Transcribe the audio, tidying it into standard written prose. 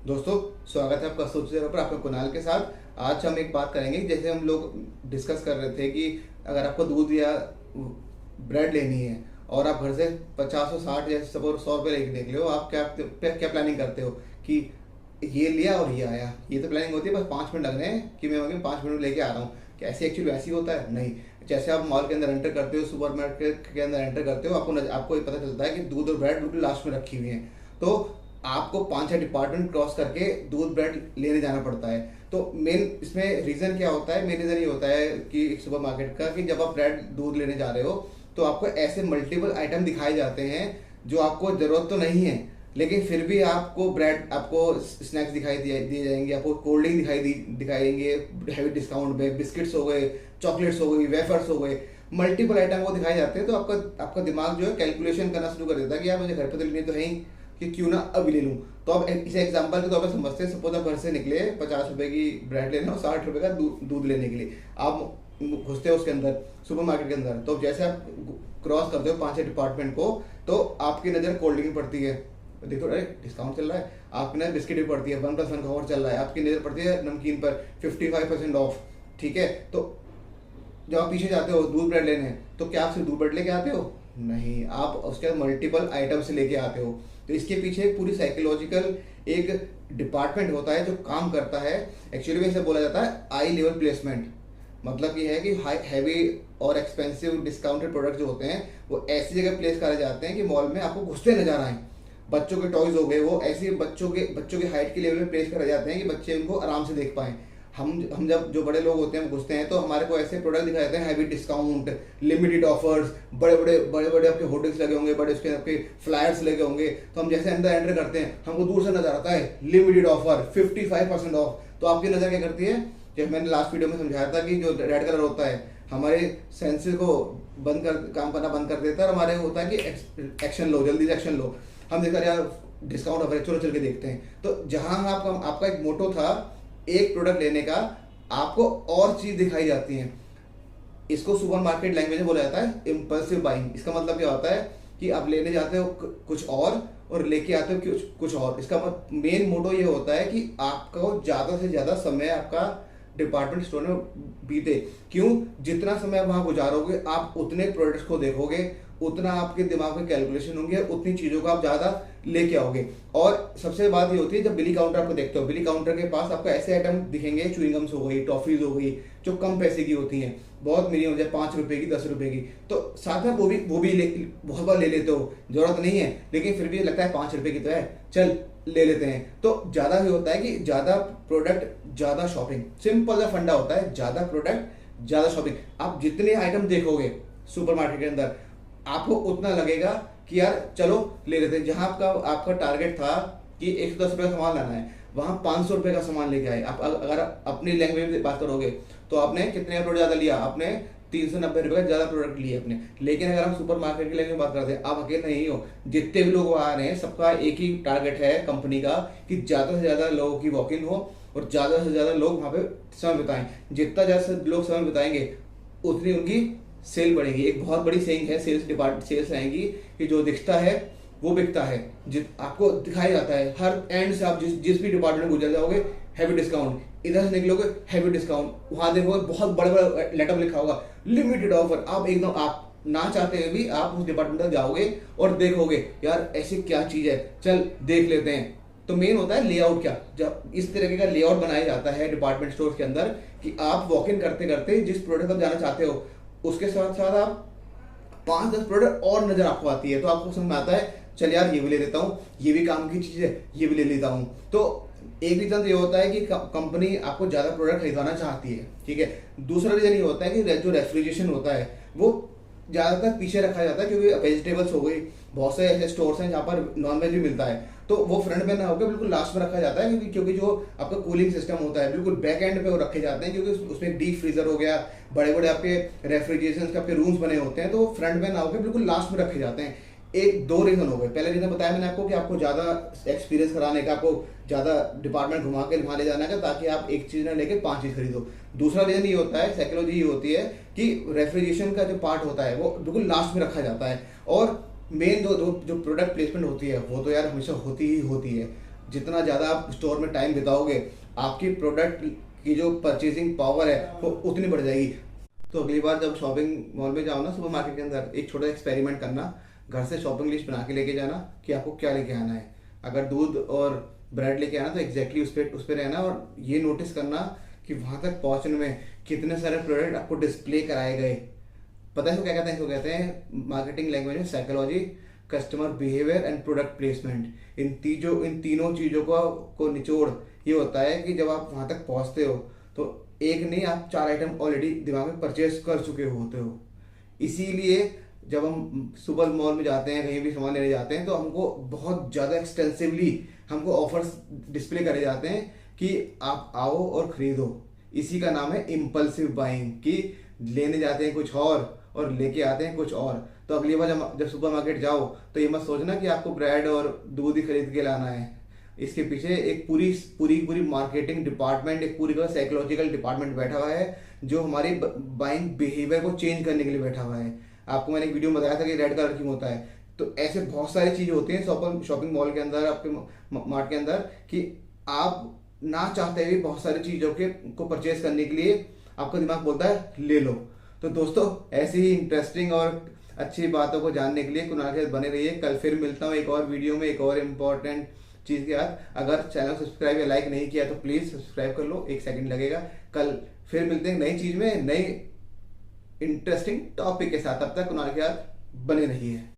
दोस्तों, स्वागत है आपका सोच ज़रा पर, आपका कुणाल के साथ। आज हम एक बात करेंगे। जैसे हम लोग डिस्कस कर रहे थे कि अगर आपको दूध या ब्रेड लेनी है और आप घर से 50 और 60 या सपोज 100 रुपये लेके निकले हो, आप क्या क्या प्लानिंग करते हो कि ये लिया और ये आया। ये तो प्लानिंग होती है, बस 5 मिनट लग रहे हैं कि मैं मम्मी 5 मिनट में लेके आ रहा हूँ। क्या ऐसे एक्चुअली वैसे ही होता है? नहीं। जैसे आप मॉल के अंदर एंटर करते हो, सुपर मार्केट के अंदर एंटर करते हो, आपको ये पता चलता है कि दूध और ब्रेड बिल्कुल लास्ट में रखी हुई है। तो आपको 5-6 डिपार्टमेंट क्रॉस करके दूध ब्रेड लेने जाना पड़ता है। तो मेन इसमें रीज़न क्या होता है? मेन रीज़न ये होता है कि एक सुपर मार्केट का, कि जब आप ब्रेड दूध लेने जा रहे हो तो आपको ऐसे मल्टीपल आइटम दिखाए जाते हैं जो आपको ज़रूरत तो नहीं है, लेकिन फिर भी आपको ब्रेड, आपको स्नैक्स दिए जाएंगे, आपको कोल्ड ड्रिंक दिखाएंगे हैवी डिस्काउंट पे, बिस्किट्स हो गए, चॉकलेट्स हो गई, वेफर्स हो गए, मल्टीपल आइटम वो दिखाए जाते हैं। तो आपका दिमाग जो है कैलकुलेशन करना शुरू कर देता है कि यार मुझे घर पे तो लेनी तो है ही, कि क्यों ना अभी ले लूँ। तो अब इसे एग्जांपल के तौर पर समझते हैं। सपोज आप घर से निकले 50 रुपए की ब्रेड लेने और 60 रुपए का दूध लेने के लिए, आप घुसते हो उसके अंदर, सुपर मार्केट के अंदर। तो जैसे आप क्रॉस करते हो 5-6 डिपार्टमेंट को, तो आपकी नज़र कोल्ड ड्रिंक पड़ती है, देखो अरे डिस्काउंट चल रहा है। आपकी नज़र बिस्किट भी पड़ती है, 1+1 का ऑफर चल रहा है। आपकी नज़र पड़ती है नमकीन पर, 55% ऑफ। ठीक है, तो जब आप पीछे जाते हो दूध ब्रेड लेने, तो क्या आप सिर्फ दूध ब्रेड लेके आते हो? नहीं, आप उसके मल्टीपल आइटम से लेके आते हो। तो इसके पीछे एक पूरी साइकोलॉजिकल एक डिपार्टमेंट होता है जो काम करता है। एक्चुअली में इसे बोला जाता है आई लेवल प्लेसमेंट। मतलब ये है कि हाई हैवी और एक्सपेंसिव डिस्काउंटेड प्रोडक्ट जो होते हैं वो ऐसी जगह प्लेस करे जाते हैं कि मॉल में आपको घुसते नजर आए। बच्चों के टॉयज हो गए, वो ऐसे बच्चों के हाइट के लेवल में प्लेस करे जाते हैं कि बच्चे उनको आराम से देख पाएं। हम जब जो बड़े लोग होते हैं हम घुसते हैं तो हमारे को ऐसे प्रोडक्ट दिखाए जाते हैं, हैवी डिस्काउंट, लिमिटेड ऑफर्स, बड़े बड़े आपके होर्डिंग्स लगे होंगे, बड़े उसके आपके फ्लायर्स लगे होंगे। तो हम जैसे अंदर एंटर करते हैं, हमको दूर से नजर आता है लिमिटेड ऑफर, 55% ऑफ। तो आपकी नजर क्या करती है? जब मैंने लास्ट वीडियो में समझाया था कि जो रेड कलर होता है हमारे सेंसेस को काम करना बंद कर देता है, और हमारे होता है कि एक्शन लो, जल्दी से एक्शन लो। हम देखा यार डिस्काउंट ऑफर है, चलो चल के देखते हैं। तो जहां आपका एक मोटो था एक प्रोडक्ट लेने का, आपको और चीज दिखाई जाती है। इसको सुपर मार्केट लैंग्वेज में बोला जाता है इम्पल्सिव बाइंग। इसका मतलब क्या होता है कि आप लेने जाते हो कुछ और लेके आते हो कुछ और। इसका मेन मोटो ये होता है कि आपको ज्यादा से ज्यादा समय आपका डिपार्टमेंट स्टोर में बीते। क्यों? जितना समय वहां गुजारोगे आप उतने प्रोडक्ट्स को देखोगे, उतना आपके दिमाग में कैलकुलेशन होंगे, उतनी चीजों को आप ज्यादा लेके आओगे। और सबसे बात ये होती है, जब बिली काउंटर आपको देखते हो, बिली काउंटर के पास आपको ऐसे आइटम दिखेंगे, च्युइंगम्स हो गई, टॉफीज हो गई, जो कम पैसे की होती हैं, बहुत मिली हो जाए 5 रुपए की, 10 रुपए की। तो साथ में वो भी बहुत बार ले लेते हो, जरूरत नहीं है लेकिन फिर भी लगता है 5 रुपए की तो है, चल ले लेते हैं। तो ज्यादा ही होता है कि ज्यादा प्रोडक्ट ज्यादा शॉपिंग। सिंपल सा फंडा होता है, ज्यादा प्रोडक्ट ज्यादा शॉपिंग। आप जितने आइटम देखोगे सुपरमार्केट के अंदर, आपको उतना लगेगा कि यार चलो ले लेते हैं। जहां आपका टारगेट था कि 110 रुपये का सामान लाना है, वहां 500 रुपये का सामान लेके आए। आप अगर अपनी लैंग्वेज में बात करोगे तो आपने कितने प्रोडक्ट ज्यादा लिया? आपने 390 रुपये का ज्यादा प्रोडक्ट लिए अपने। लेकिन अगर हम सुपर मार्केट की लैंग्वेज में बात करते हैं, आप अकेले नहीं हो, जितने भी लोग आ रहे हैं सबका एक ही टारगेट है कंपनी का, कि ज्यादा से ज्यादा लोगों की वॉक इन हो और ज्यादा से ज्यादा लोग वहां पे समय बिताएं। जितना ज्यादा लोग समय बिताएंगे उतनी उनकी सेल बढ़ेगी। एक बहुत बड़ी सेइंग है सेल्स आएंगी कि जो दिखता है वो बिकता है। आपको दिखाया जाता है हर एंड से, आप जिस भी डिपार्टमेंट में गुजर जाओगे हैवी डिस्काउंट, इधर से निकलोगे हैवी डिस्काउंट, वहां देखोगे बहुत बड़ा बड़ा लेटर लिखा होगा लिमिटेड ऑफर। आप एकदम आप ना चाहते हुए भी आप उस डिपार्टमेंट तक जाओगे और देखोगे यार ऐसी क्या चीज है, चल देख लेते हैं। तो मेन होता है लेआउट। क्या जब इस तरीके का लेआउट बनाया जाता है डिपार्टमेंट स्टोर के अंदर कि आप वॉक इन करते करते जिस प्रोडक्ट पर जाना चाहते हो उसके साथ साथ आप 5-10 प्रोडक्ट और नजर आपको आती है, तो आपको समझ में आता है चल यार ये भी ले लेता हूँ, ये भी काम की चीज है, ये भी ले लेता हूँ। तो एक रीजन तो ये होता है कि कंपनी आपको ज्यादा प्रोडक्ट खरीदवाना चाहती है। ठीक है, दूसरा रीजन ये होता है कि जो रेफ्रिजरेशन होता है वो ज्यादातर पीछे रखा जाता है, क्योंकि वेजिटेबल्स हो गई, बहुत से ऐसे स्टोर्स हैं जहाँ पर नॉनवेज भी मिलता है, तो वो फ्रंट में ना होकर बिल्कुल लास्ट में रखा जाता है। क्योंकि जो आपका कूलिंग सिस्टम होता है बिल्कुल बैक एंड पे वो रखे जाते हैं, क्योंकि उसमें डीप फ्रीजर हो गया, बड़े बड़े आपके रेफ्रिजरेशन के आपके रूम्स बने होते हैं, तो वो फ्रंट में ना होकर बिल्कुल लास्ट में रखे जाते हैं। एक दो रीजन हो गए। पहले रीजन बताया मैंने आपको कि आपको ज्यादा एक्सपीरियंस कराने का, आपको ज्यादा डिपार्टमेंट घुमा के वहां ले जाने का, ताकि आप एक चीज ना लेके 5 चीज खरीदो। दूसरा रीजन ये होता है, साइकोलॉजी ये होती है कि रेफ्रिजरेशन का जो पार्ट होता है वो बिल्कुल लास्ट में रखा जाता है। और मेन जो प्रोडक्ट प्लेसमेंट होती है वो तो यार हमेशा होती ही होती है। जितना ज़्यादा आप स्टोर में टाइम बिताओगे, आपकी प्रोडक्ट की जो परचेजिंग पावर है वो उतनी बढ़ जाएगी। तो अगली बार जब शॉपिंग मॉल में जाओ ना, सुपर मार्केट के अंदर, एक छोटा एक्सपेरिमेंट करना, घर से शॉपिंग लिस्ट बना के लेके जाना कि आपको क्या लेके आना है। अगर दूध और ब्रेड लेके आना तो एग्जैक्टली उस पर रहना, और ये नोटिस करना कि वहां तक पहुंचने में कितने सारे प्रोडक्ट आपको डिस्प्ले कराए गए। पता है इसको क्या कहते हैं? इसको कहते हैं मार्केटिंग लैंग्वेज में psychology, customer behaviour and product placement. इन तीनों चीज़ों को निचोड़ ये होता है कि जब आप वहां तक पहुंचते हो तो एक नहीं, आप 4 आइटम ऑलरेडी दिमाग में परचेज कर चुके होते हो। इसीलिए जब हम सुपर मॉल में जाते हैं, कहीं भी सामान लेने जाते हैं, तो हमको बहुत ज़्यादा एक्सटेंसिवली हमको ऑफर्स डिस्प्ले करे जाते हैं कि आप आओ और खरीदो। इसी का नाम है इम्पल्सिव बाइंग, कि लेने जाते हैं कुछ और लेके आते हैं कुछ और। तो अगली बार जब सुपरमार्केट जाओ तो ये मत सोचना कि आपको ब्रेड और दूध ही खरीद के लाना है। इसके पीछे एक पूरी पूरी पूरी मार्केटिंग डिपार्टमेंट, एक पूरी का साइकोलॉजिकल डिपार्टमेंट बैठा हुआ है, जो हमारी बाइंग बिहेवियर को चेंज करने के लिए बैठा हुआ है। आपको मैंने एक वीडियो में बताया था कि रेड कलर क्यों होता है। तो ऐसे बहुत सारी चीजें होती हैं शॉपिंग मॉल के अंदर, आपके मार्ट के अंदर, कि आप ना चाहते हुए बहुत सारी चीजों को परचेज करने के लिए आपका दिमाग बोलता है ले लो। तो दोस्तों, ऐसी ही इंटरेस्टिंग और अच्छी बातों को जानने के लिए कुणाल के साथ बने रहिए। कल फिर मिलता हूँ एक और वीडियो में, एक और इम्पोर्टेंट चीज़ के साथ। अगर चैनल सब्सक्राइब या लाइक नहीं किया तो प्लीज़ सब्सक्राइब कर लो, 1 सेकंड लगेगा। कल फिर मिलते हैं नई चीज़ में, नई इंटरेस्टिंग टॉपिक के साथ। तब तक कुणाल के साथ बने रहिए।